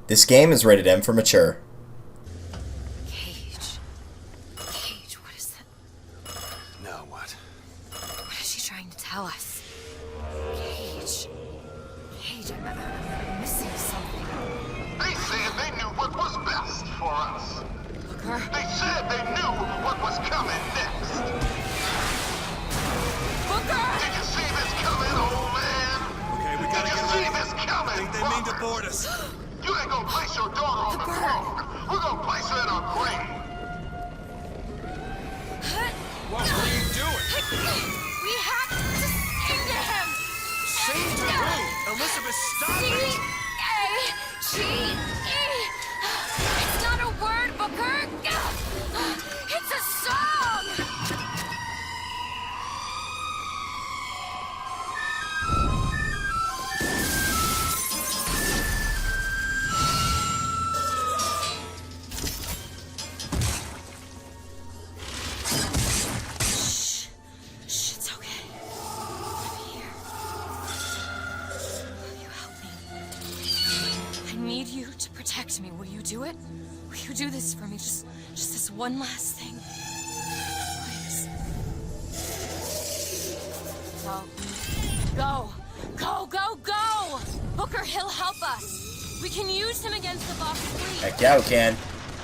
This game is rated M for mature. Cage. Cage, what is that? Now what? What is she trying to tell us? Cage. Cage, I'm missing something. They said they knew what was best for us. Booker? They said they knew what was coming next. Booker! Did you see this coming, old man? Okay, we gotta get Did you see ready. this coming, They mean to board us. You ain't gonna place your daughter on the throne. We're gonna place her in a grave. What are you doing? We have to sing to him! Sing to who? Elizabeth, stop it! C-A-G-E! It's not a word, Booker! It's a song! Shh, it's okay. I'm here. Will you help me? I need you to protect me. Will you do it? Will you do this for me? Just this one last thing. Please. Go. Go, go, go! Booker, he'll help us. We can use him against the boss fleet. Heck yeah, we can.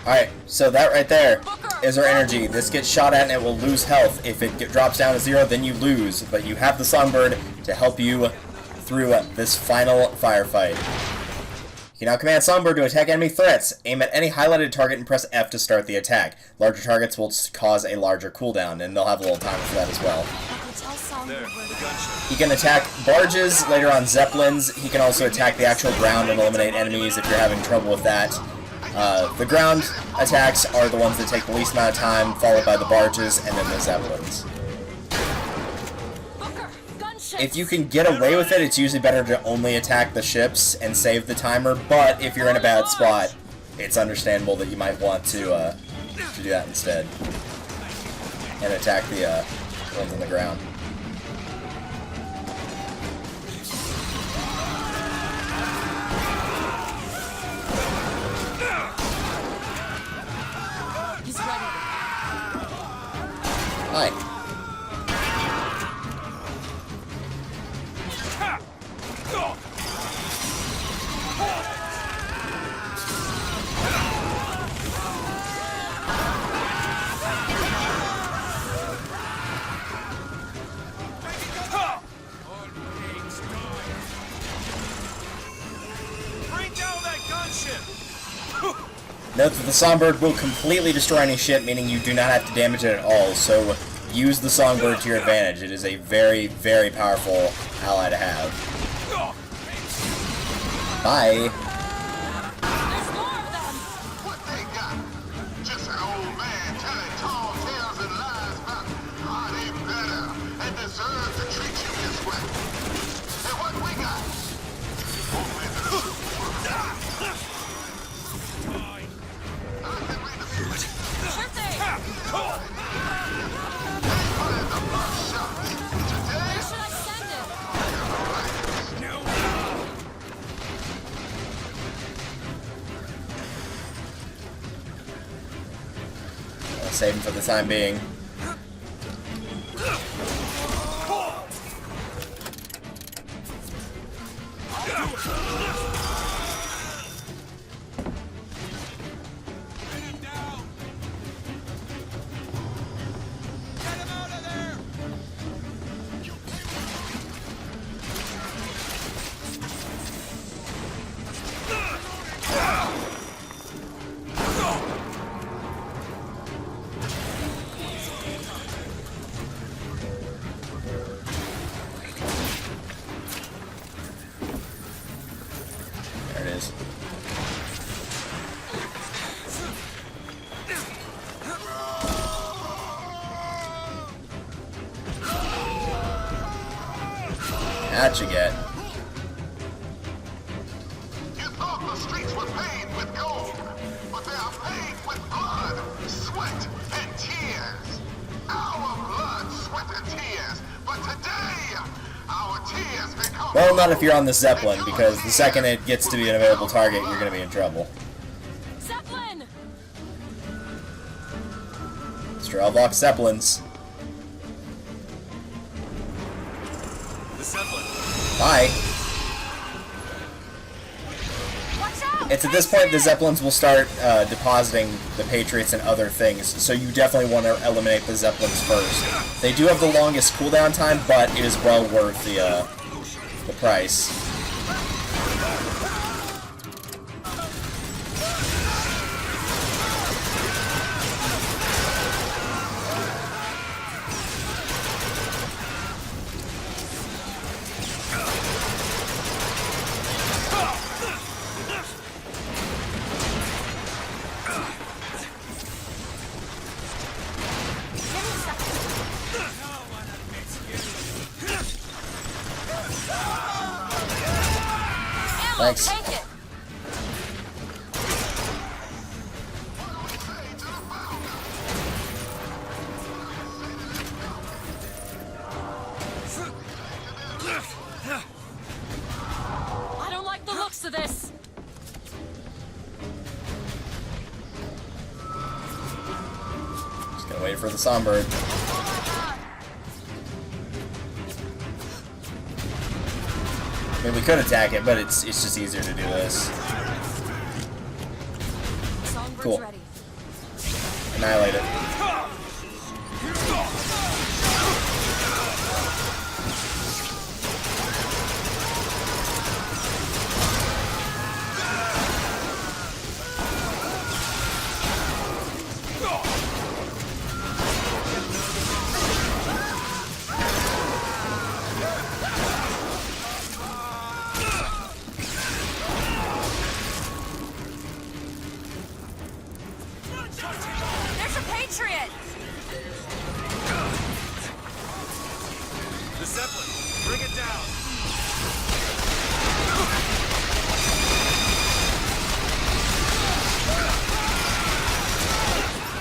Alright, so that right there is our energy. This gets shot at and it will lose health. If it drops down to 0, then you lose. But you have the Songbird to help you through this final firefight. You can now command Songbird to attack enemy threats. Aim at any highlighted target and press F to start the attack. Larger targets will cause a larger cooldown, and they'll have a little timer for that as well. There, the gunship. He can attack barges, later on zeppelins. He can also attack the actual ground and eliminate enemies if you're having trouble with that. The ground attacks are the ones that take the least amount of time, followed by the barges and then the zeppelins. If you can get away with it, it's usually better to only attack the ships and save the timer, but if you're in a bad spot, it's understandable that you might want to do that instead. And attack the ones on the ground. He's ready. Hi. Bring down that gunship! Note that the Songbird will completely destroy any ship, meaning you do not have to damage it at all, so use the Songbird to your advantage. It is a very, very powerful ally to have. Bye. There's more of them. What they got? Just an old man telling tall tales and lies about how they better and deserve to treat you this way. And what we got? Only the I can read the switch. Sure thing. Find the BioShock. Today, Where should I send it? I'll save him for the time being. There it is. That you get. You thought the streets were paved with gold, but they are paved with blood, sweat, and tears. Our blood, sweat, and tears. But today, our tears become Well, not if you're on the Zeppelin, because the second it gets to be an available target, you're gonna be in trouble. Zeppelin! Strelvox Zeppelins. The Zeppelin. Bye. Watch out! It's at this point the Zeppelins will start depositing the Patriots and other things, so you definitely want to eliminate the Zeppelins first. They do have the longest cooldown time, but it is well worth the price. Thanks. Take it. I don't like the looks of this. Just gonna wait for the Songbird. I mean, we could attack it, but it's just easier to do this. Songbird's Cool. ready. Annihilate it. There's a Patriot! The Zeppelin. Bring it down.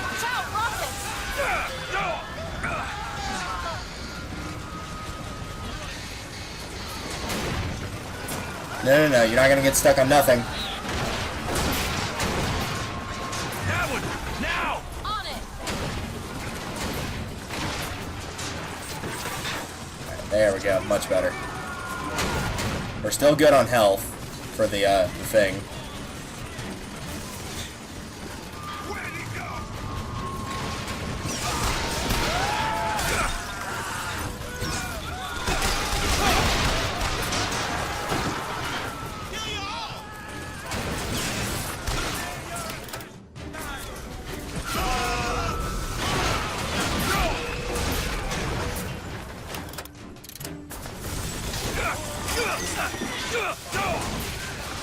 Watch out, rockets! No, you're not gonna get stuck on nothing. That one. Now. On it! There we go, much better. We're still good on health for the thing.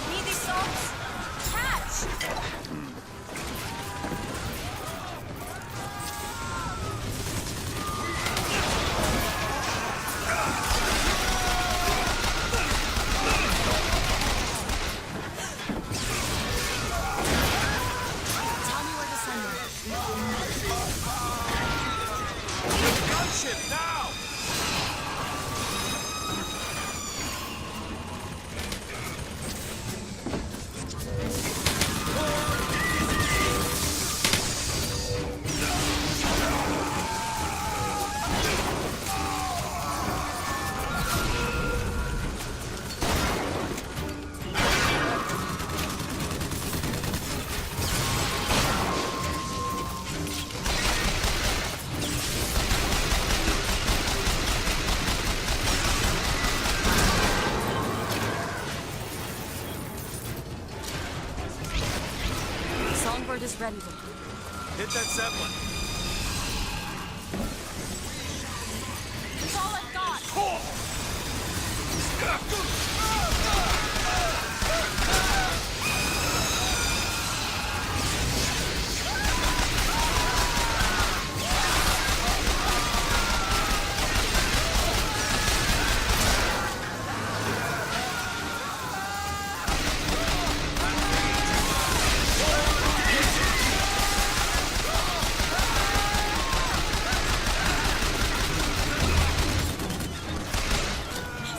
Need these songs? Catch! Tell me where to send them. Gunship now. Songbird is ready to Hit that Zeppelin. It's all I've got!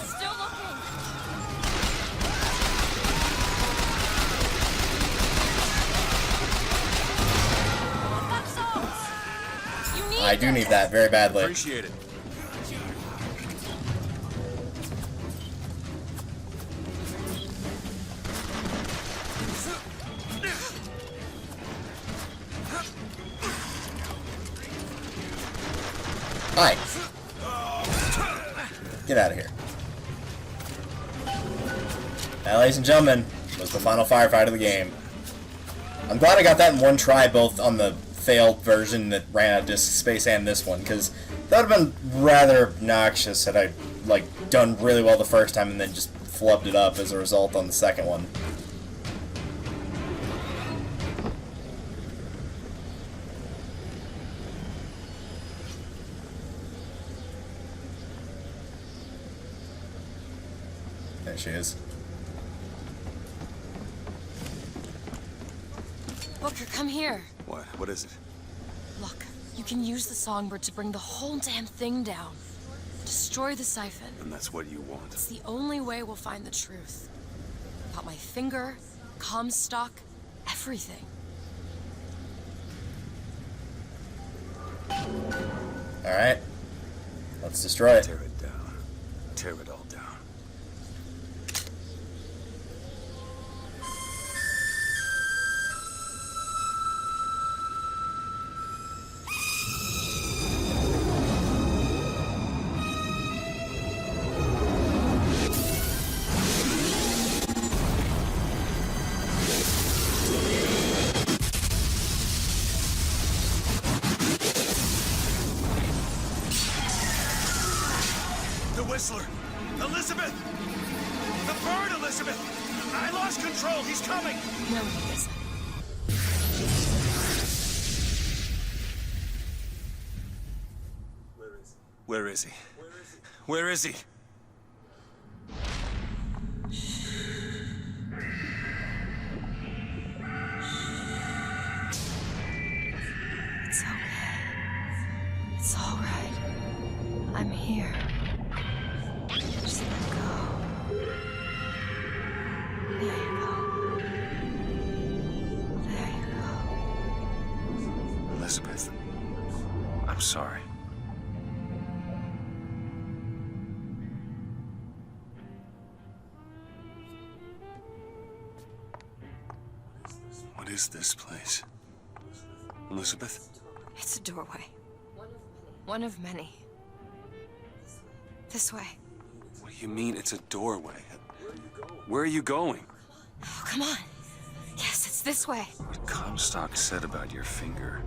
Still looking! I do need that very badly. Appreciate it. Hi. Get out of here. Now, ladies and gentlemen, was the final firefight of the game. I'm glad I got that in one try, both on the failed version that ran out of disk space and this one, because that would have been rather obnoxious had I, like, done really well the first time and then just flubbed it up as a result on the second one. There she is. Booker, come here. What? What is it? Look, you can use the songbird to bring the whole damn thing down. Destroy the siphon. And that's what you want. It's the only way we'll find the truth. Got my finger, Comstock, everything. Alright. Let's destroy it. Tear it down. Tear it all down. The Whistler! Elizabeth! The bird, Elizabeth! I lost control! He's coming! No, he isn't. Where is he? Where is he? It's okay. It's all right. I'm here. Just let go. There you go. There you go. Elizabeth. I'm sorry. What is this place? Elizabeth? It's a doorway. One of many. This way. What do you mean it's a doorway? Where are you going? Oh, come on. Yes, it's this way. What Comstock said about your finger.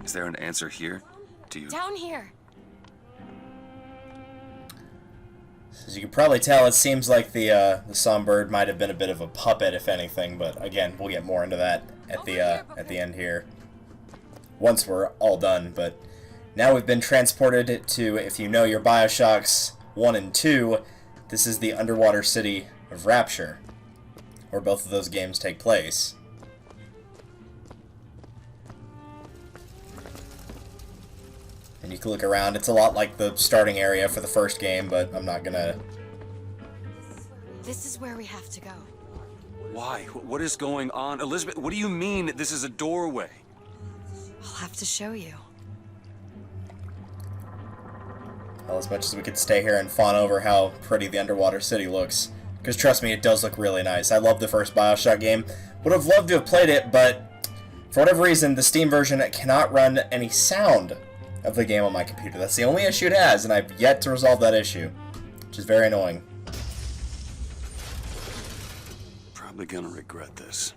Is there an answer here? Do you... Down here. As you can probably tell, it seems like the songbird might have been a bit of a puppet, if anything. But again, we'll get more into that at the end here, once we're all done. But now we've been transported to, if you know your BioShocks 1 and 2, this is the underwater city of Rapture, where both of those games take place. And you can look around. It's a lot like the starting area for the first game, but I'm not gonna... This is where we have to go. Why? What is going on? Elizabeth, what do you mean this is a doorway? I'll have to show you. Well, as much as we could stay here and fawn over how pretty the underwater city looks. Because trust me, it does look really nice. I love the first BioShock game. Would have loved to have played it, but for whatever reason, the Steam version cannot run any sound of the game on my computer. That's the only issue it has, and I've yet to resolve that issue, which is very annoying. Probably gonna regret this.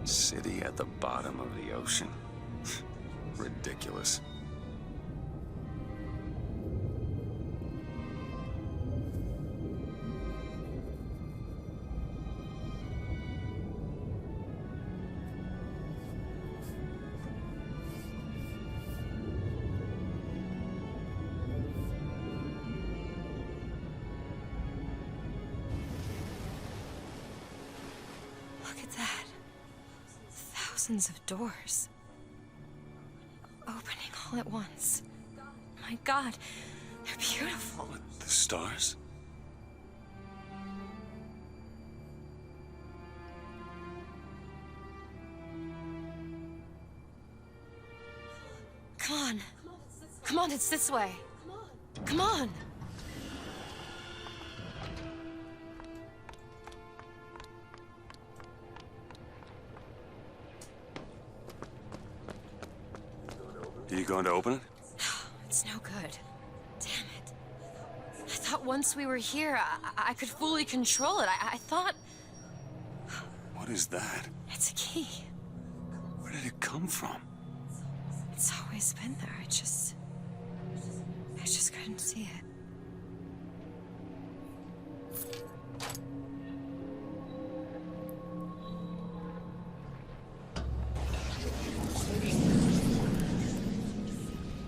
City at the bottom of the ocean. Ridiculous. Look at that. Thousands of doors. opening all at once. My God, they're beautiful. What, the stars? Come on. Come on, it's this way. Come on. Are you going to open it? It's no good. Damn it. I thought once we were here, I could fully control it. I thought... What is that? It's a key. Where did it come from? It's always been there. I just couldn't see it.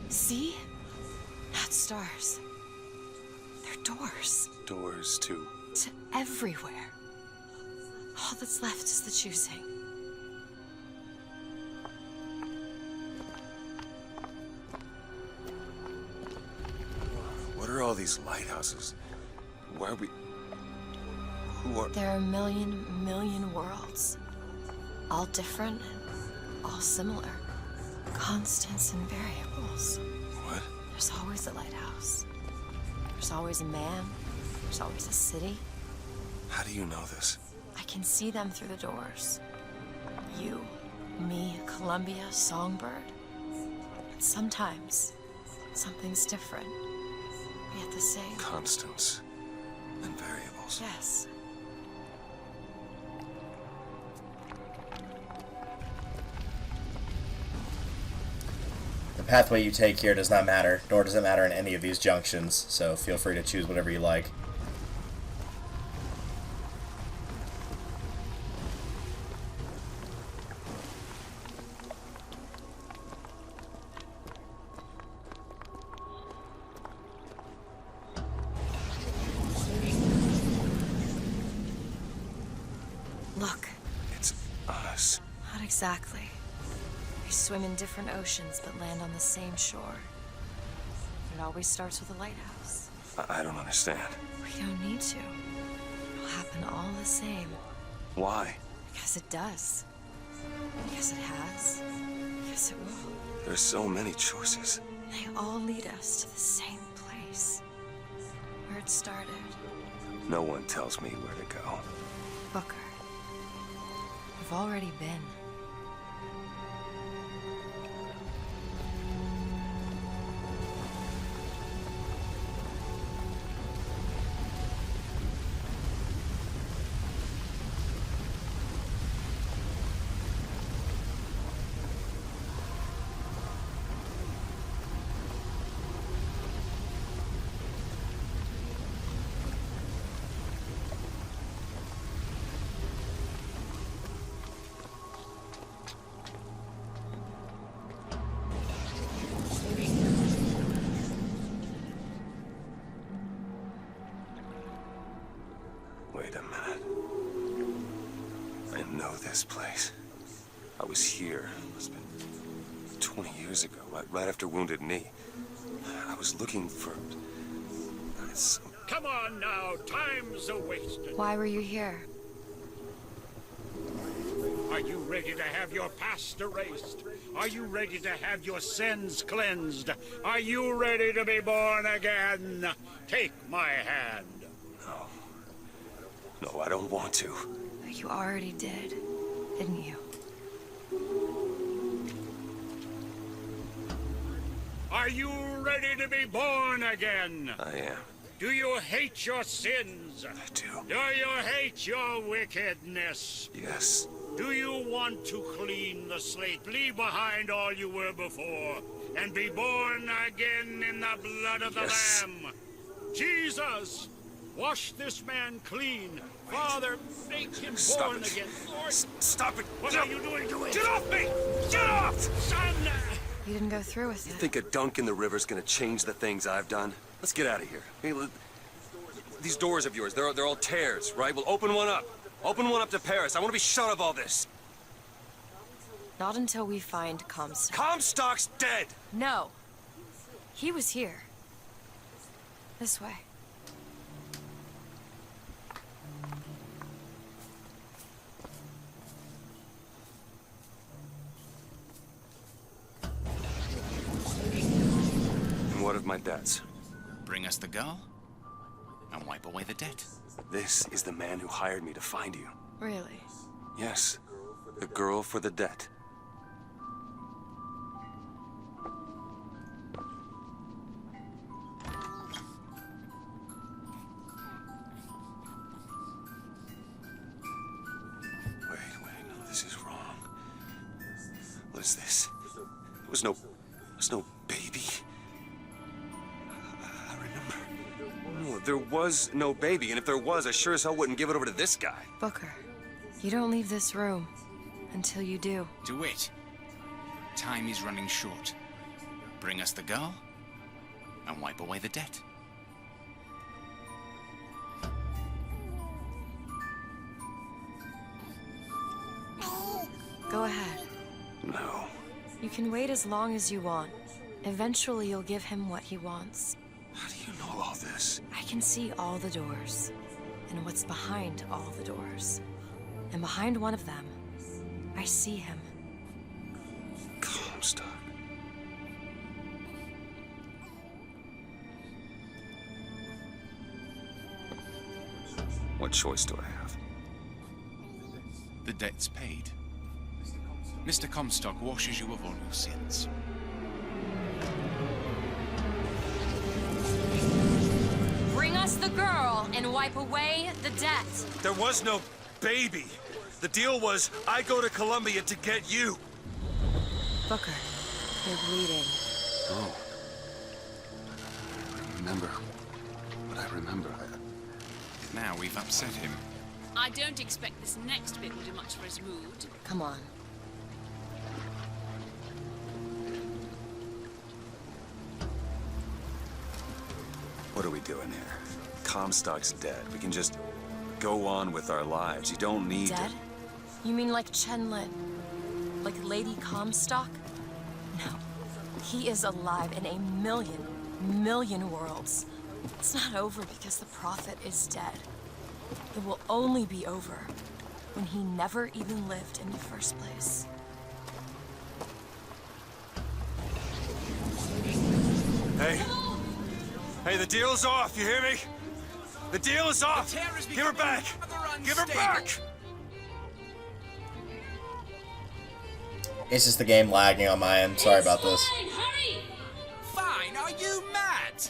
See? Not stars. They're doors. Doors to... To everywhere. All that's left is the choosing. What are all these lighthouses? Why are we... Who are... There are a million worlds. All different, all similar. Constants and variables. What? There's always a lighthouse. There's always a man. There's always a city. How do you know this? I can see them through the doors. You, me, Columbia, Songbird. And sometimes, something's different. Yet the same. Constants and variables. Yes. The pathway you take here does not matter, nor does it matter in any of these junctions, so feel free to choose whatever you like. Look. It's us. Not exactly. We swim in different oceans but land on the same shore. It always starts with a lighthouse. I don't understand. We don't need to. It'll happen all the same. Why? Because it does. Because it has. Because it will. There's so many choices. They all lead us to the same place. Where it started. No one tells me where to go. Booker. We've already been. Wait a minute. I know this place. I was here. It must have been 20 years ago, right after Wounded Knee. I was looking for... Come on now, time's a-wasting. Why were you here? Are you ready to have your past erased? Are you ready to have your sins cleansed? Are you ready to be born again? Take my hand. No, I don't want to. But you already did, didn't you? Are you ready to be born again? I am. Do you hate your sins? I do. Do you hate your wickedness? Yes. Do you want to clean the slate, leave behind all you were before, and be born again in the blood of the Yes. Lamb? Jesus, wash this man clean. Father, make him Stop born it. again. Lord, Stop it! what are you doing to it? Get off me! Get off! Son! You didn't go through with You it. think a dunk in the river's gonna change the things I've done? Let's get out of here. Hey, these doors of yours, they're all tears, right? Well, open one up. Open one up to Paris. I want to be shut of all this. Not until we find Comstock. Comstock's dead! No. He was here. This way. And what of my debts? Bring us the girl, and wipe away the debt. This is the man who hired me to find you. Really? Yes, the girl for the debt. Wait, no, this is wrong. What is this? There's no baby. I remember. No, there was no baby, and if there was, I sure as hell wouldn't give it over to this guy. Booker, you don't leave this room until you do. Do it. Time is running short. Bring us the girl, and wipe away the debt. Go ahead. No. You can wait as long as you want. Eventually, you'll give him what he wants. How do you know all this? I can see all the doors, and what's behind all the doors. And behind one of them, I see him. Comstock. What choice do I have? The debt's paid. Mr. Comstock washes you of all your sins. Bring us the girl and wipe away the debt. There was no baby. The deal was I go to Columbia to get you. Booker, you're bleeding. Oh. I remember. But I remember. Now we've upset him. I don't expect this next bit will do much for his mood. Come on. What are we doing here? Comstock's dead. We can just go on with our lives. You don't need Dead? You mean like Chen Lin? Like Lady Comstock? No. He is alive in a million worlds. It's not over because the Prophet is dead. It will only be over when he never even lived in the first place. Hey. Hey, the deal's off, you hear me? The deal is off! Give her back! Give her back! It's just the game lagging on my end. Sorry about this. Hurry! Fine, are you mad?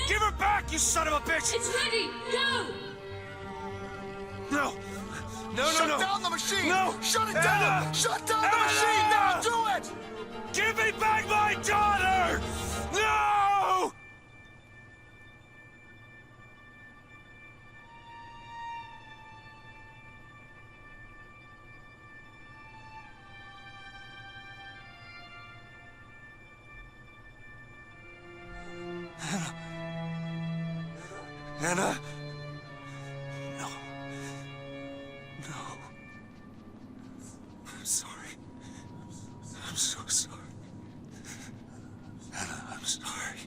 Give her back, you son of a bitch! It's ready! Go! No! No, no, Shut no! down the machine! No! Shut it Anna! down! Shut down the Anna! machine! Now do it! Give me back my daughter! No! Anna? No. No. I'm sorry. I'm so sorry. Anna, I'm sorry.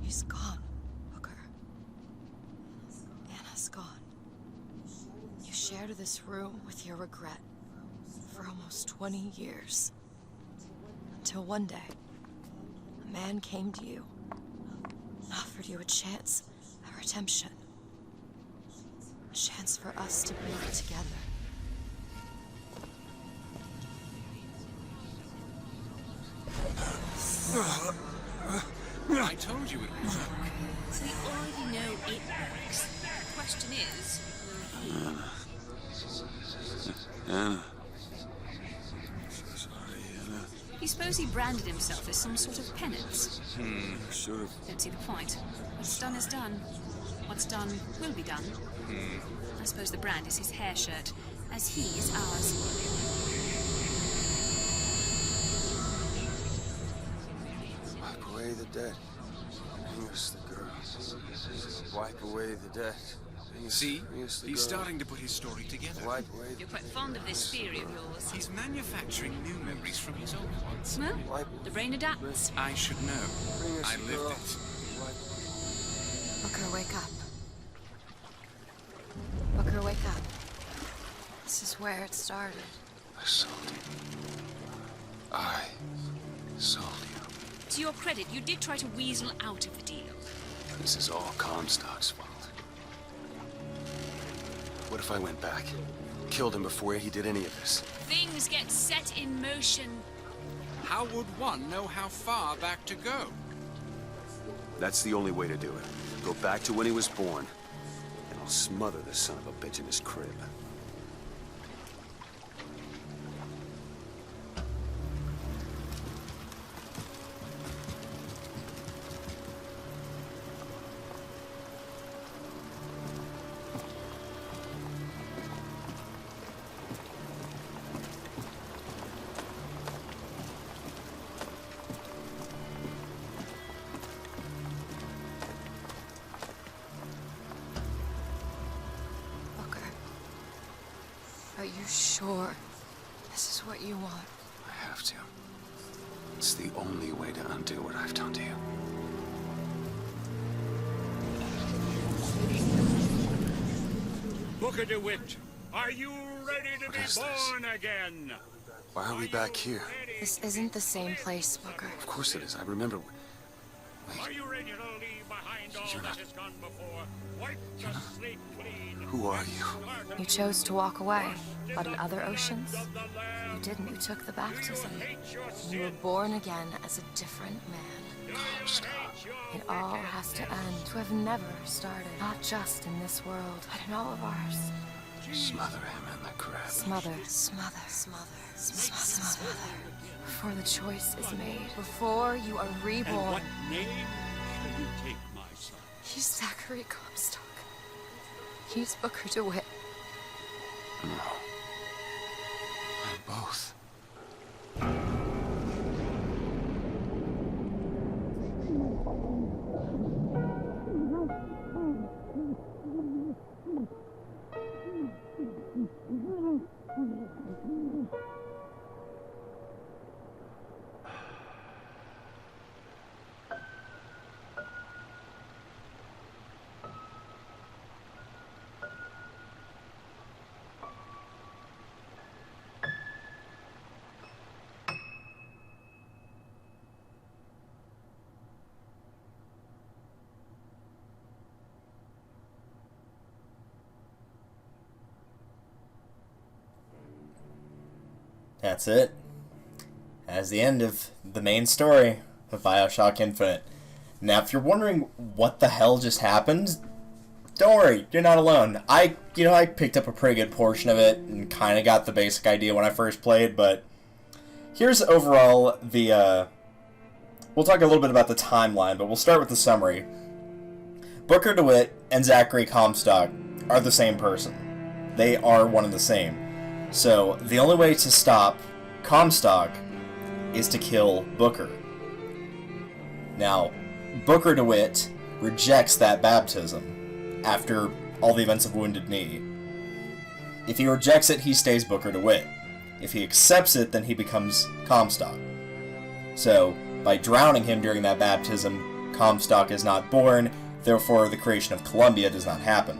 He's gone, Booker. Anna's gone. You shared this room with your regret for almost 20 years. Until one day, a man came to you and offered you a chance at redemption. A chance for us to be together. I told you it would work. So we already know it works. The question is, will he? Anna. So sorry, Anna. You suppose he branded himself as some sort of penance? Should have. Don't see the point. What's done is done. What's done will be done. I suppose the brand is his hair shirt, as he is ours. My poor away the dead. Bring us the girl. Wipe away the dead. See? He's starting to put his story together. Wipe away You're quite fond of this theory of yours. He's manufacturing new memories from his old ones. Well, the brain adapts. I should know. I lived it. Booker, wake up. Booker, wake up. This is where it started. I sold you. I sold you. To your credit, you did try to weasel out of the deal. This is all Comstock's fault. What if I went back? Killed him before he did any of this? Things get set in motion. How would one know how far back to go? That's the only way to do it. Go back to when he was born, and I'll smother the son of a bitch in his crib. Are you sure this is what you want? I have to. It's the only way to undo what I've done to you. Booker DeWitt, are you ready to be born again? Why are we back here? This isn't the same place, Booker. Of course it is. I remember. Are you ready to leave behind all that has gone before? Wipe the slate clean. Who are you? You chose to walk away, but in other oceans, you didn't. You took the baptism. You were born again as a different man. It all has to end. To have never started, not just in this world, but in all of ours. Smother him in the crib. Smother, smother, smother, smother, smother. Before the choice is made, before you are And reborn. what name shall you take, my son? He's Zachary Comstock. He's Booker DeWitt. No. I'm both. That's it. That's the end of the main story of BioShock Infinite. Now, if you're wondering what the hell just happened, don't worry, you're not alone. I picked up a pretty good portion of it and kind of got the basic idea when I first played, but here's overall the, we'll talk a little bit about the timeline, but we'll start with the summary. Booker DeWitt and Zachary Comstock are the same person. They are one and the same. So, the only way to stop Comstock is to kill Booker. Now, Booker DeWitt rejects that baptism after all the events of Wounded Knee. If he rejects it, he stays Booker DeWitt. If he accepts it, then he becomes Comstock. So, by drowning him during that baptism, Comstock is not born, therefore the creation of Columbia does not happen.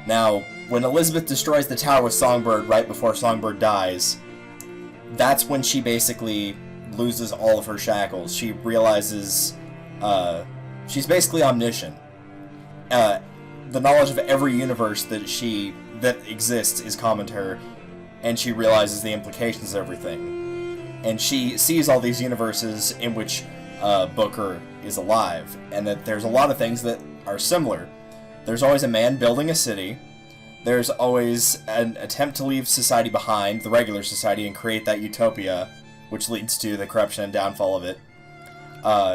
Now, when Elizabeth destroys the tower with Songbird right before Songbird dies, that's when she basically loses all of her shackles. She realizes she's basically omniscient. The knowledge of every universe that exists is common to her, and she realizes the implications of everything. And she sees all these universes in which Booker is alive, and that there's a lot of things that are similar. There's always a man building a city. There's always an attempt to leave society behind, the regular society, and create that utopia, which leads to the corruption and downfall of it.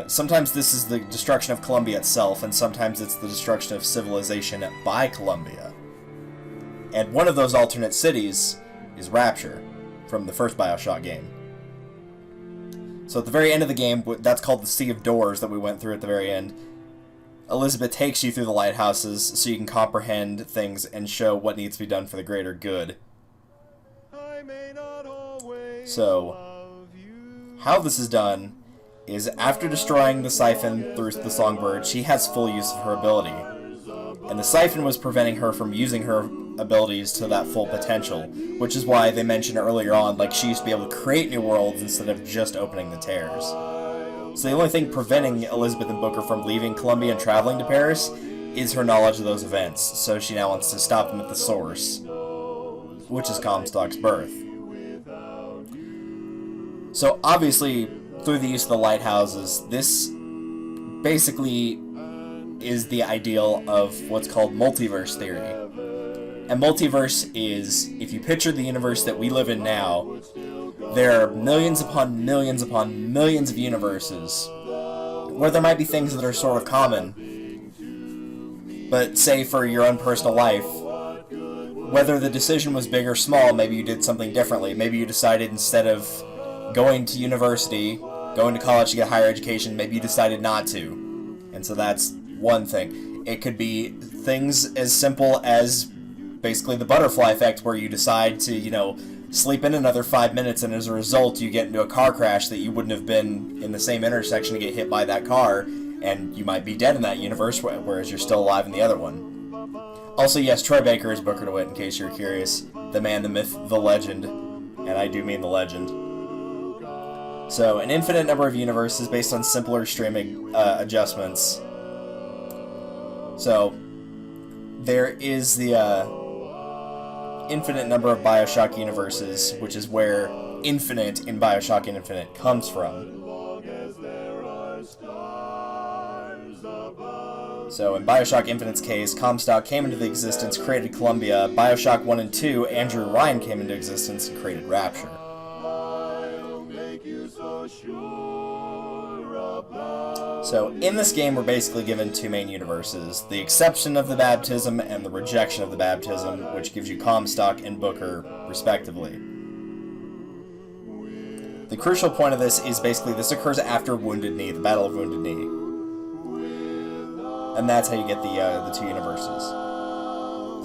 Sometimes this is the destruction of Columbia itself, and sometimes it's the destruction of civilization by Columbia. And one of those alternate cities is Rapture, from the first BioShock game. So at the very end of the game, that's called the Sea of Doors that we went through at the very end. Elizabeth takes you through the lighthouses so you can comprehend things and show what needs to be done for the greater good. So, how this is done is after destroying the siphon through the songbird, she has full use of her ability. And the siphon was preventing her from using her abilities to that full potential, which is why they mentioned earlier on, like, she used to be able to create new worlds instead of just opening the tears. So the only thing preventing Elizabeth and Booker from leaving Columbia and traveling to Paris is her knowledge of those events, so she now wants to stop them at the source, which is Comstock's birth. So obviously, through the use of the lighthouses, this basically is the ideal of what's called multiverse theory. And multiverse is, if you picture the universe that we live in now, there are millions upon millions upon millions of universes where there might be things that are sort of common. But say for your own personal life, whether the decision was big or small, maybe you did something differently. Maybe you decided instead of going to university, going to college to get higher education, maybe you decided not to. And so that's one thing. It could be things as simple as basically the butterfly effect, where you decide to, you know, sleep in another 5 minutes, and as a result you get into a car crash that you wouldn't have been in the same intersection to get hit by that car, and you might be dead in that universe, whereas you're still alive in the other one. Also, yes, Troy Baker is Booker DeWitt, in case you're curious. The man, the myth, the legend. And I do mean the legend. So, an infinite number of universes based on simpler streaming adjustments. So, there is the infinite number of BioShock universes, which is where infinite in BioShock Infinite comes from. So in BioShock Infinite's case, Comstock came into existence, created Columbia. BioShock 1 and 2, Andrew Ryan came into existence and created Rapture. So in this game, we're basically given two main universes, the acceptance of the baptism and the rejection of the baptism, which gives you Comstock and Booker, respectively. The crucial point of this is basically this occurs after Wounded Knee, the Battle of Wounded Knee. And that's how you get the two universes.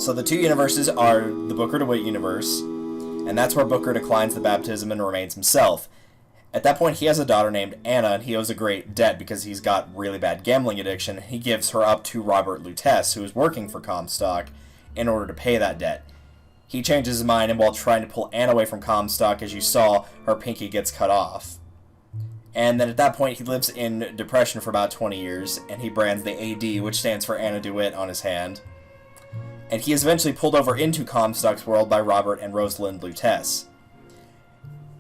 So the two universes are the Booker DeWitt universe, and that's where Booker declines the baptism and remains himself. At that point, he has a daughter named Anna, and he owes a great debt because he's got really bad gambling addiction. He gives her up to Robert Lutece, who is working for Comstock, in order to pay that debt. He changes his mind, and while trying to pull Anna away from Comstock, as you saw, her pinky gets cut off. And then at that point, he lives in depression for about 20 years, and he brands the AD, which stands for Anna DeWitt, on his hand. And he is eventually pulled over into Comstock's world by Robert and Rosalind Lutece.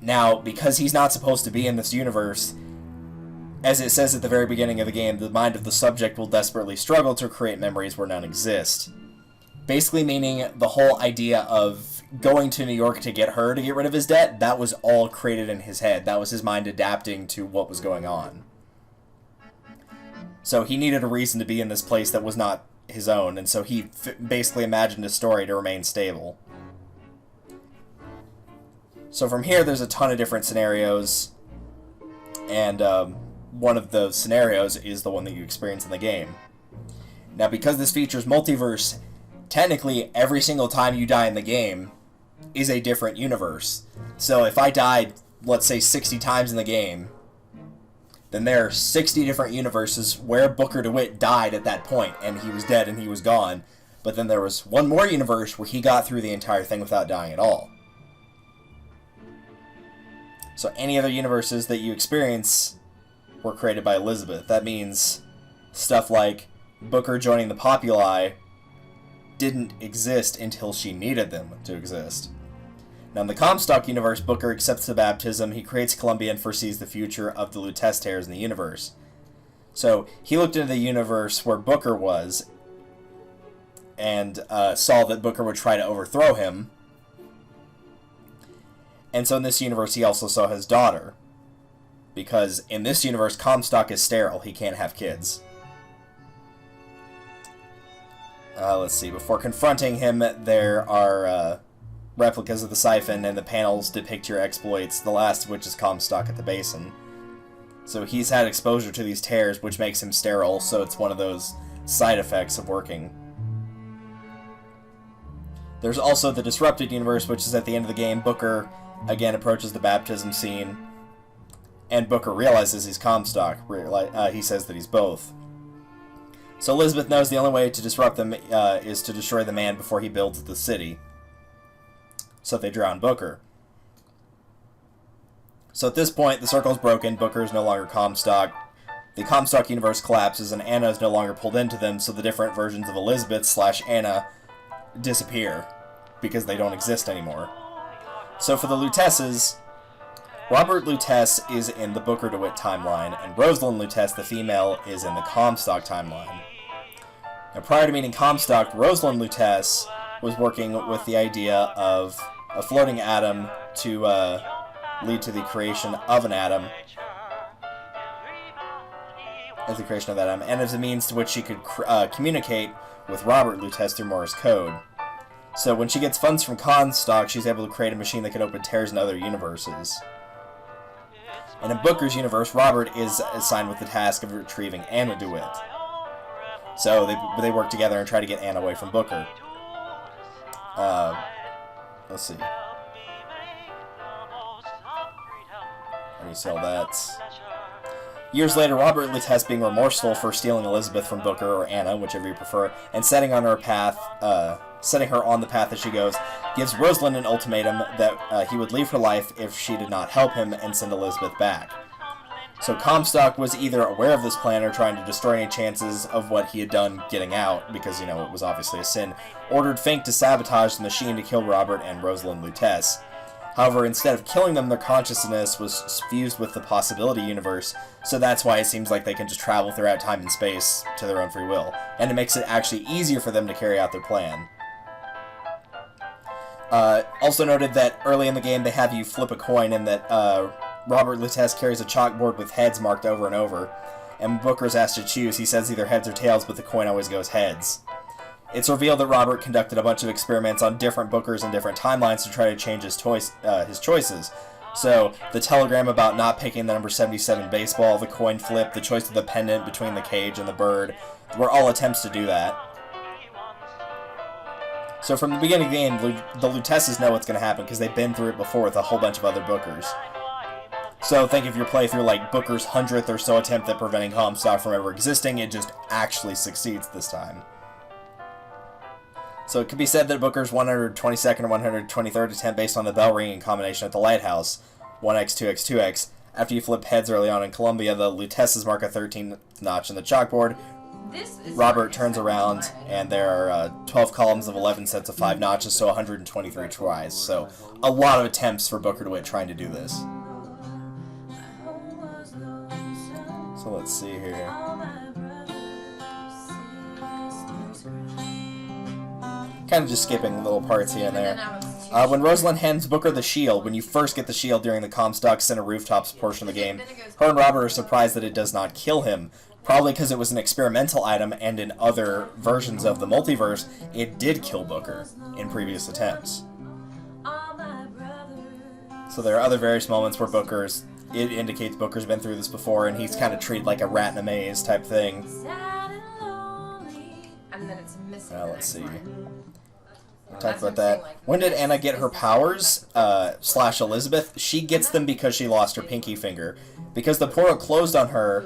Now, because he's not supposed to be in this universe, as it says at the very beginning of the game, the mind of the subject will desperately struggle to create memories where none exist. Basically meaning the whole idea of going to New York to get her to get rid of his debt, that was all created in his head. That was his mind adapting to what was going on. So he needed a reason to be in this place that was not his own, and so he basically imagined a story to remain stable. So from here, there's a ton of different scenarios, and one of those scenarios is the one that you experience in the game. Now, because this features multiverse, technically every single time you die in the game is a different universe. So if I died, let's say 60 times in the game, then there are 60 different universes where Booker DeWitt died at that point, and he was dead and he was gone. But then there was one more universe where he got through the entire thing without dying at all. So any other universes that you experience were created by Elizabeth. That means stuff like Booker joining the Populi didn't exist until she needed them to exist. Now in the Comstock universe, Booker accepts the baptism, he creates Columbia, and foresees the future of the Lutece tears in the universe. So he looked into the universe where Booker was, and saw that Booker would try to overthrow him. And so in this universe, he also saw his daughter. Because in this universe, Comstock is sterile. He can't have kids. Let's see. Before confronting him, there are replicas of the siphon, and the panels depict your exploits, the last of which is Comstock at the basin. So he's had exposure to these tears, which makes him sterile, so it's one of those side effects of working. There's also the Disrupted Universe, which is at the end of the game. Booker, again, approaches the baptism scene, and Booker realizes he's Comstock. He says that he's both. So Elizabeth knows the only way to disrupt them is to destroy the man before he builds the city. So they drown Booker. So at this point, the circle's broken, Booker is no longer Comstock. The Comstock universe collapses, and Anna is no longer pulled into them, so the different versions of Elizabeth/Anna disappear, because they don't exist anymore. So for the Lutesses, Robert Lutece is in the Booker DeWitt timeline, and Rosalind Lutece, the female, is in the Comstock timeline. Now, prior to meeting Comstock, Rosalind Lutece was working with the idea of a floating atom to lead to the creation of an atom, as the creation of that atom, and as a means to which she could communicate with Robert Lutece through Morse code. So when she gets funds from Comstock, she's able to create a machine that can open tears in other universes. And in Booker's universe, Robert is assigned with the task of retrieving Anna DeWitt. So they work together and try to get Anna away from Booker. Let's see. Let me sell that. Years later, Robert Lutece, being remorseful for stealing Elizabeth from Booker, or Anna, whichever you prefer, and setting her on the path that she goes, gives Rosalind an ultimatum that he would leave her life if she did not help him and send Elizabeth back. So Comstock was either aware of this plan or trying to destroy any chances of what he had done getting out, because, you know, it was obviously a sin, ordered Fink to sabotage the machine to kill Robert and Rosalind Lutece. However, instead of killing them, their consciousness was fused with the possibility universe, so that's why it seems like they can just travel throughout time and space to their own free will, and it makes it actually easier for them to carry out their plan. Also noted that early in the game they have you flip a coin, and that Robert Lutece carries a chalkboard with heads marked over and over, and Booker's asked to choose. He says either heads or tails, but the coin always goes heads. It's revealed that Robert conducted a bunch of experiments on different Bookers and different timelines to try to change his choices. So, the telegram about not picking the number 77 baseball, the coin flip, the choice of the pendant between the cage and the bird, were all attempts to do that. So from the beginning of the game, the Lutesses know what's going to happen because they've been through it before with a whole bunch of other Bookers. So think of your playthrough like Booker's 100th or so attempt at preventing Comstock from ever existing, it just actually succeeds this time. So it could be said that Booker's 122nd or 123rd attempt based on the bell ringing combination at the lighthouse, 1x, 2x, 2x. After you flip heads early on in Columbia, the Lutesses mark a 13th notch in the chalkboard. Robert turns around, and there are 12 columns of 11 sets of 5 notches, so 123 tries. So a lot of attempts for Booker DeWitt trying to do this. So let's see here. Kind of just skipping little parts here and there. When Rosalind hands Booker the shield, when you first get the shield during the Comstock Center rooftops portion of the game, her and Robert are surprised that it does not kill him. Probably because it was an experimental item, and in other versions of the multiverse, it did kill Booker in previous attempts. So there are other various moments where it indicates Booker's been through this before, and he's kind of treated like a rat in a maze type thing. Let's see. We'll talk about that. When did Anna get her powers? / Elizabeth? She gets them because she lost her pinky finger. Because the portal closed on her,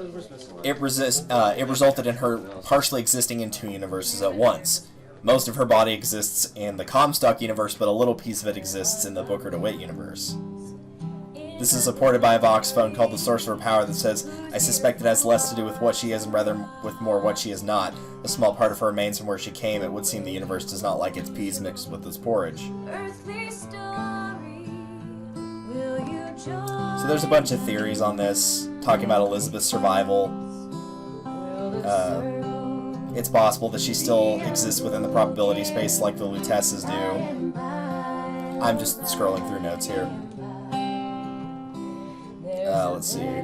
it resulted in her partially existing in 2 universes at once. Most of her body exists in the Comstock universe, but a little piece of it exists in the Booker DeWitt universe. This is supported by a Vox phone called the Source of Her Power that says, "I suspect it has less to do with what she is and rather with more what she is not. A small part of her remains from where she came. It would seem the universe does not like its peas mixed with its porridge." So there's a bunch of theories on this, talking about Elizabeth's survival. It's possible that she still exists within the probability space like the Lutesses do. I'm just scrolling through notes here. Let's see.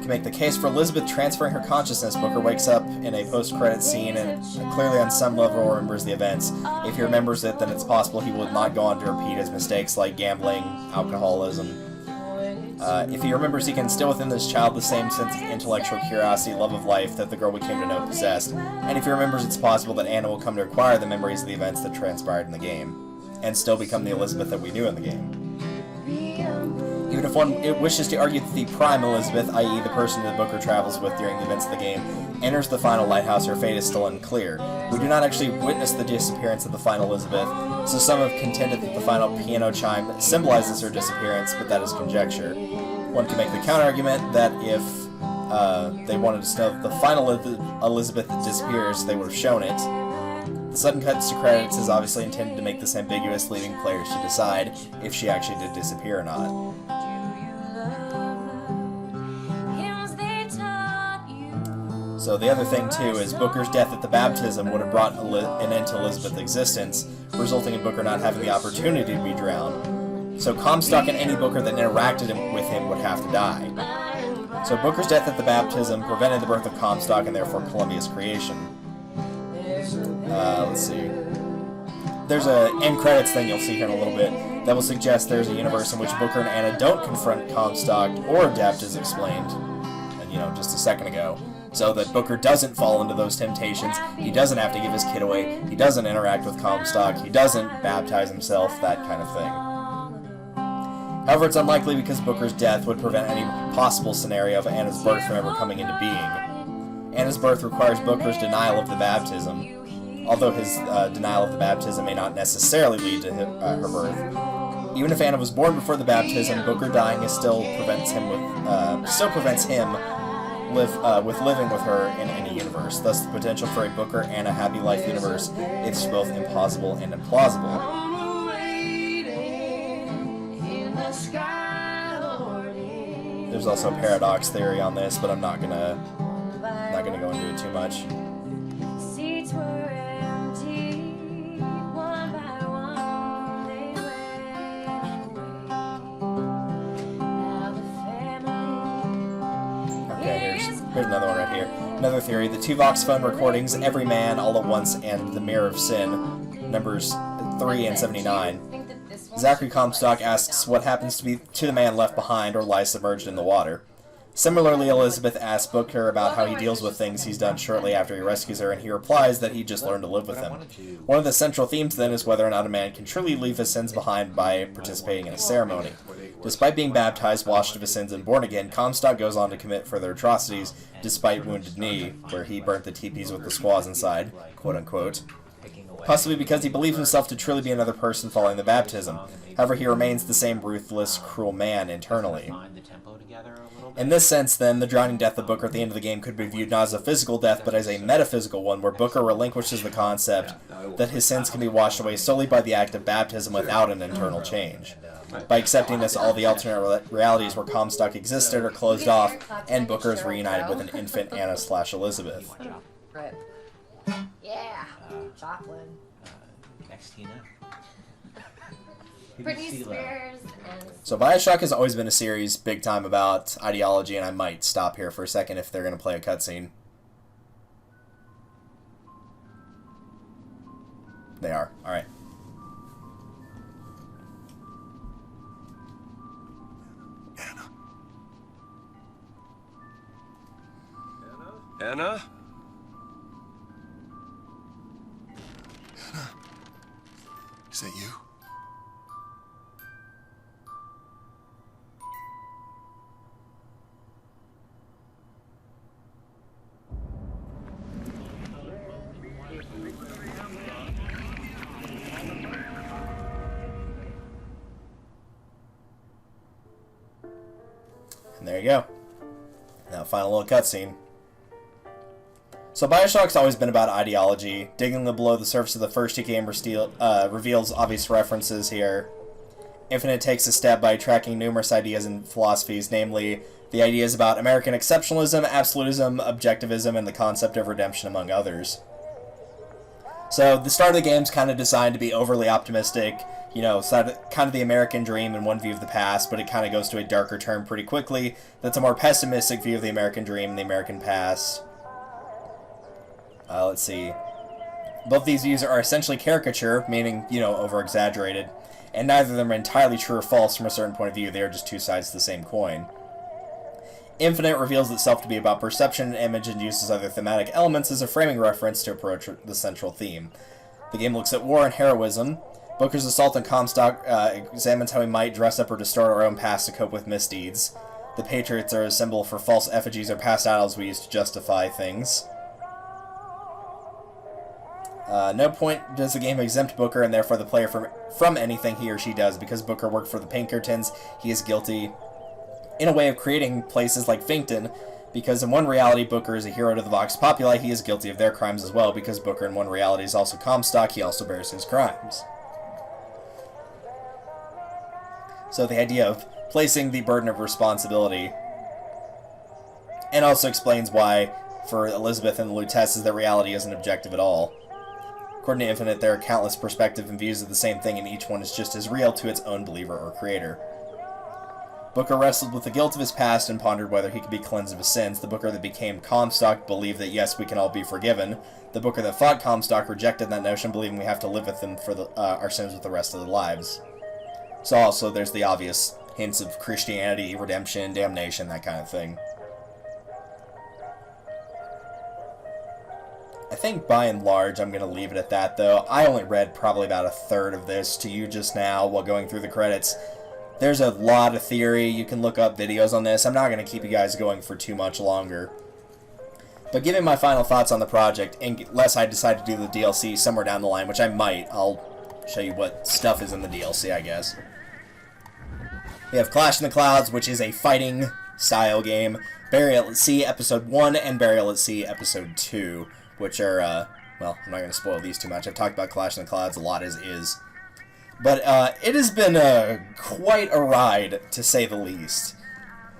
can make the case for Elizabeth transferring her consciousness. Booker wakes up in a post-credits scene and clearly on some level remembers the events. If he remembers it, then it's possible he would not go on to repeat his mistakes like gambling, alcoholism. If he remembers, he can instill within this child the same sense of intellectual curiosity, love of life that the girl we came to know possessed. And if he remembers, it's possible that Anna will come to acquire the memories of the events that transpired in the game, and still become the Elizabeth that we knew in the game. Even if one wishes to argue that the prime Elizabeth, i.e. the person that Booker travels with during the events of the game, enters the final lighthouse, her fate is still unclear. We do not actually witness the disappearance of the final Elizabeth, so some have contended that the final piano chime symbolizes her disappearance, but that is conjecture. One can make the counter-argument that if they wanted to know that the final Elizabeth disappears, they would have shown it. The sudden cuts to credits is obviously intended to make this ambiguous, leaving players to decide if she actually did disappear or not. So the other thing, too, is Booker's death at the baptism would have brought an end to Elizabeth's existence, resulting in Booker not having the opportunity to be drowned. So Comstock and any Booker that interacted with him would have to die. So Booker's death at the baptism prevented the birth of Comstock and therefore Columbia's creation. Let's see. There's an end credits thing you'll see here in a little bit that will suggest there's a universe in which Booker and Anna don't confront Comstock or adapt as explained, just a second ago. So that Booker doesn't fall into those temptations, he doesn't have to give his kid away, he doesn't interact with Comstock, he doesn't baptize himself, that kind of thing. However, it's unlikely because Booker's death would prevent any possible scenario of Anna's birth from ever coming into being. Anna's birth requires Booker's denial of the baptism, although his denial of the baptism may not necessarily lead to her birth. Even if Anna was born before the baptism, Booker dying still prevents him with living with her in any universe. Thus, the potential for a Booker and a happy life universe is both impossible and implausible. There's also a paradox theory on this, but I'm not gonna go into it too much. Here's another one right here. Another theory, the two Vox phone recordings, Every Man, All at Once, and The Mirror of Sin, numbers 3 and 79. Zachary Comstock asks what happens to the man left behind or lies submerged in the water. Similarly, Elizabeth asks Booker about how he deals with things he's done shortly after he rescues her, and he replies that he just learned to live with them. One of the central themes, then, is whether or not a man can truly leave his sins behind by participating in a ceremony. Despite being baptized, washed of his sins, and born again, Comstock goes on to commit further atrocities, despite Wounded Knee, where he burnt the teepees with the squaws inside, quote-unquote. Possibly because he believed himself to truly be another person following the baptism. However, he remains the same ruthless, cruel man internally. In this sense, then, the drowning death of Booker at the end of the game could be viewed not as a physical death, but as a metaphysical one, where Booker relinquishes the concept that his sins can be washed away solely by the act of baptism without an internal change. By accepting this, all the alternate realities where Comstock existed are closed off, and Booker is reunited with an infant Anna/Elizabeth. Right. Yeah, Jocelyn. Next Tina. Britney Spears and... So BioShock has always been a series big time about ideology, and I might stop here for a second if they're going to play a cutscene. They are. Alright. Anna? Anna? Is that you? And there you go. Now, final little cutscene. So BioShock's always been about ideology. Digging below the surface of the first game reveals obvious references here. Infinite takes a step by tracking numerous ideas and philosophies, namely the ideas about American exceptionalism, absolutism, objectivism, and the concept of redemption, among others. So the start of the game's kind of designed to be overly optimistic, you know, kind of the American dream in one view of the past, but it kind of goes to a darker turn pretty quickly. That's a more pessimistic view of the American dream and the American past. Let's see. Both these views are essentially caricature, meaning, you know, over-exaggerated, and neither of them are entirely true or false from a certain point of view. They are just two sides of the same coin. Infinite reveals itself to be about perception and image and uses other thematic elements as a framing reference to approach the central theme. The game looks at war and heroism. Booker's assault on Comstock examines how we might dress up or distort our own past to cope with misdeeds. The Patriots are a symbol for false effigies or past idols we use to justify things. No point does the game exempt Booker and therefore the player from anything he or she does. Because Booker worked for the Pinkertons, he is guilty in a way of creating places like Finkton, because in one reality Booker is a hero to the Vox Populi, he is guilty of their crimes as well, because Booker in one reality is also Comstock, he also bears his crimes. So the idea of placing the burden of responsibility, and also explains why, for Elizabeth and the Lutesses, that reality isn't objective at all. According to Infinite, there are countless perspectives and views of the same thing, and each one is just as real to its own believer or creator. Booker wrestled with the guilt of his past and pondered whether he could be cleansed of his sins. The Booker that became Comstock believed that yes, we can all be forgiven. The Booker that fought Comstock rejected that notion, believing we have to live with them for our sins with the rest of their lives. So also there's the obvious hints of Christianity, redemption, damnation, that kind of thing. I think by and large I'm going to leave it at that, though. I only read probably about a third of this to you just now while going through the credits. There's a lot of theory. You can look up videos on this. I'm not going to keep you guys going for too much longer. But giving my final thoughts on the project, unless I decide to do the DLC somewhere down the line, which I might, I'll show you what stuff is in the DLC, I guess. We have Clash in the Clouds, which is a fighting style game. Burial at Sea Episode 1 and Burial at Sea Episode 2, which are, well, I'm not going to spoil these too much. I've talked about Clash in the Clouds a lot as is. But it has been quite a ride, to say the least.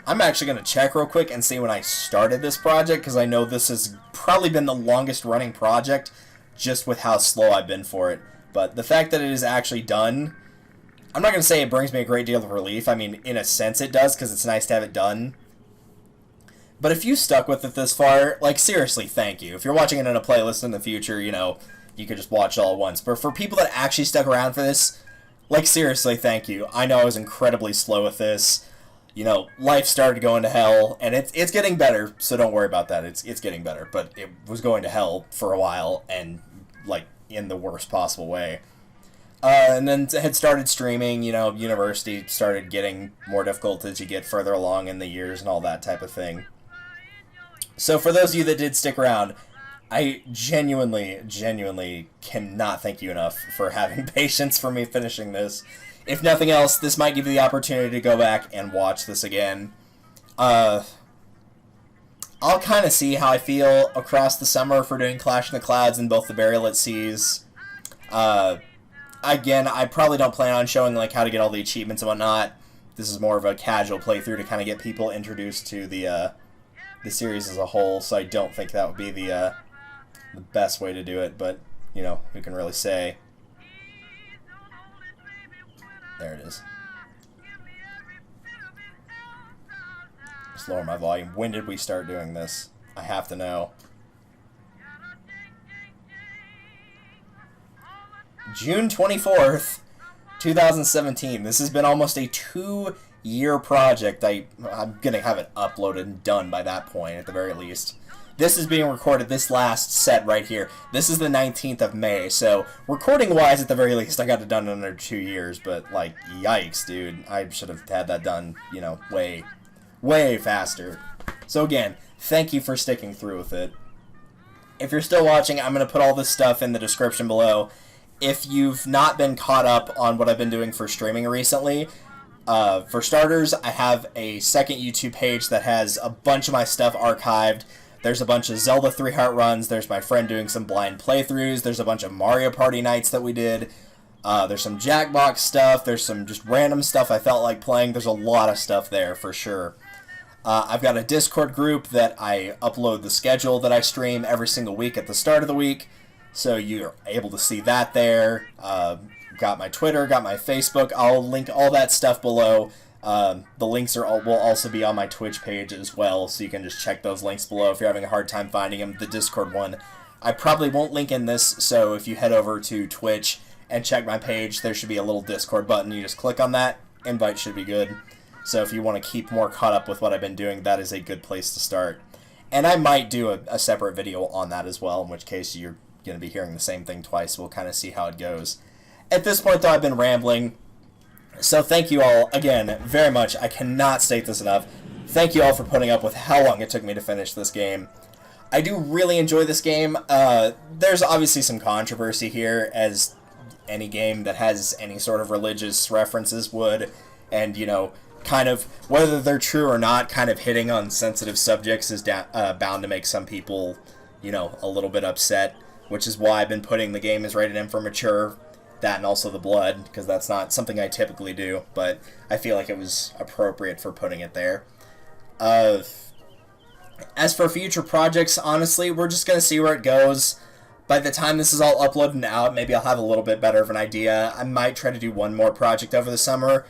I'm actually going to check real quick and see when I started this project, because I know this has probably been the longest running project, just with how slow I've been for it. But the fact that it is actually done, I'm not going to say it brings me a great deal of relief. I mean, in a sense it does, because it's nice to have it done. But if you stuck with it this far, like, seriously, thank you. If you're watching it in a playlist in the future, you know, you could just watch it all at once. But for people that actually stuck around for this, like, seriously, thank you. I know I was incredibly slow with this. You know, life started going to hell, and it's getting better, so don't worry about that. It's getting better, but it was going to hell for a while, and, like, in the worst possible way. And then had started streaming, you know, university started getting more difficult as you get further along in the years and all that type of thing. So for those of you that did stick around, I genuinely cannot thank you enough for having patience for me finishing this. If nothing else, this might give you the opportunity to go back and watch this again. I'll kind of see how I feel across the summer for doing Clash in the Clouds and both the Burial at Seas. Again, I probably don't plan on showing like how to get all the achievements and whatnot. This is more of a casual playthrough to kind of get people introduced to the series as a whole, so I don't think that would be the best way to do it, but, you know, who can really say? There it is. Just lower my volume. When did we start doing this? I have to know. June 24th, 2017. This has been almost a 2-year project. I'm going to have it uploaded and done by that point, at the very least. This is being recorded, this last set right here. This is the 19th of May, so recording-wise, at the very least, I got it done in under 2 years, but, like, yikes, dude. I should have had that done, you know, way faster. So again, thank you for sticking through with it. If you're still watching, I'm going to put all this stuff in the description below. If you've not been caught up on what I've been doing for streaming recently, for starters, I have a second YouTube page that has a bunch of my stuff archived. There's a bunch of Zelda 3-Heart runs, there's my friend doing some blind playthroughs, there's a bunch of Mario Party nights that we did, there's some Jackbox stuff, there's some just random stuff I felt like playing, there's a lot of stuff there for sure. I've got a Discord group that I upload the schedule that I stream every single week at the start of the week. So you're able to see that there. Got my Twitter, got my Facebook. I'll link all that stuff below. The links will also be on my Twitch page as well, so you can just check those links below if you're having a hard time finding them. The Discord one, I probably won't link in this, so if you head over to Twitch and check my page, there should be a little Discord button. You just click on that. Invite should be good. So if you want to keep more caught up with what I've been doing, that is a good place to start. And I might do a separate video on that as well, in which case you're going to be hearing the same thing twice. We'll kind of see how it goes. At this point, though, I've been rambling. So thank you all, again, very much. I cannot state this enough. Thank you all for putting up with how long it took me to finish this game. I do really enjoy this game. There's obviously some controversy here, as any game that has any sort of religious references would. And, you know, kind of, whether they're true or not, kind of hitting on sensitive subjects is bound to make some people, you know, a little bit upset. Which is why I've been putting the game as rated M for mature. That and also the blood, because that's not something I typically do, but I feel like it was appropriate for putting it there. As for future projects, honestly, we're just going to see where it goes. By the time this is all uploaded and out, maybe I'll have a little bit better of an idea. I might try to do one more project over the summer,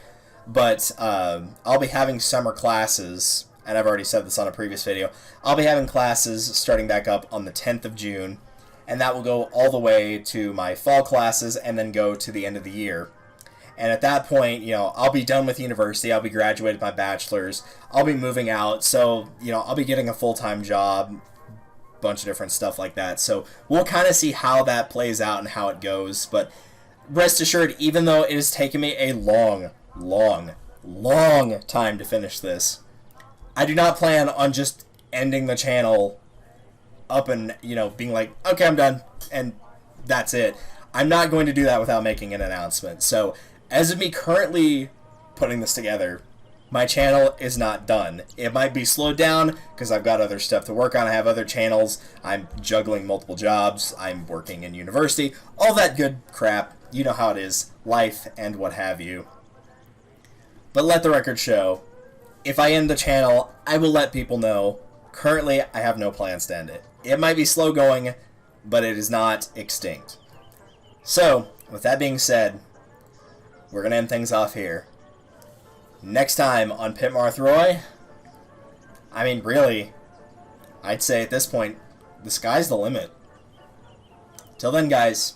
but I'll be having summer classes, and I've already said this on a previous video. I'll be having classes starting back up on the 10th of June. And that will go all the way to my fall classes and then go to the end of the year. And at that point, you know, I'll be done with university. I'll be graduated with my bachelor's. I'll be moving out. So, you know, I'll be getting a full-time job, bunch of different stuff like that. So we'll kind of see how that plays out and how it goes. But rest assured, even though it has taken me a long time to finish this, I do not plan on just ending the channel up and, you know, being like, okay, I'm done, and that's it. I'm not going to do that without making an announcement. So, as of me currently putting this together, my channel is not done. It might be slowed down because I've got other stuff to work on. I have other channels. I'm juggling multiple jobs. I'm working in university. All that good crap. You know how it is. Life and what have you. But let the record show, if I end the channel, I will let people know. Currently, I have no plans to end it. It might be slow going, but it is not extinct. So, with that being said, we're going to end things off here. Next time on pitmarthroy, I mean, really, I'd say at this point, the sky's the limit. Till then, guys,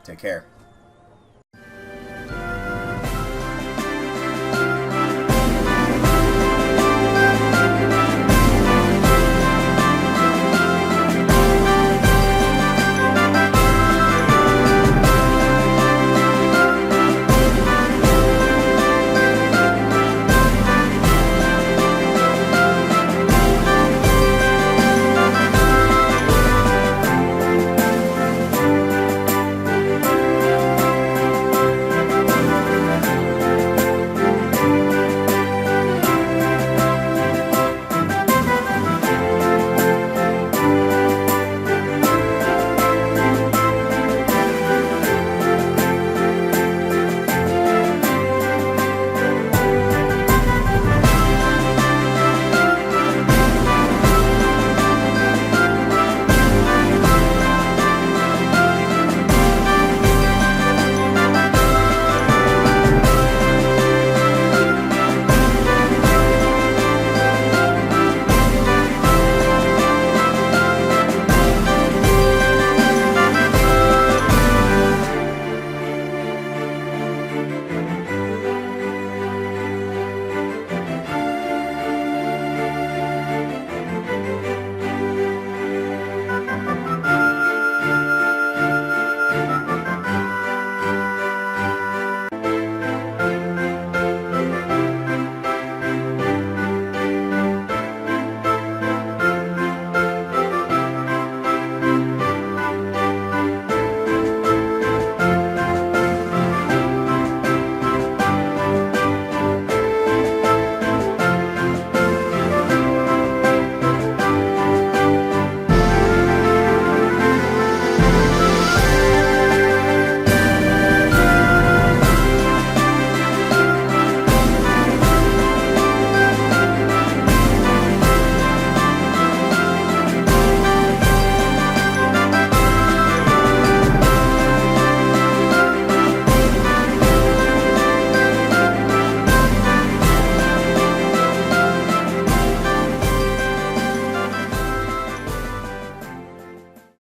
take care.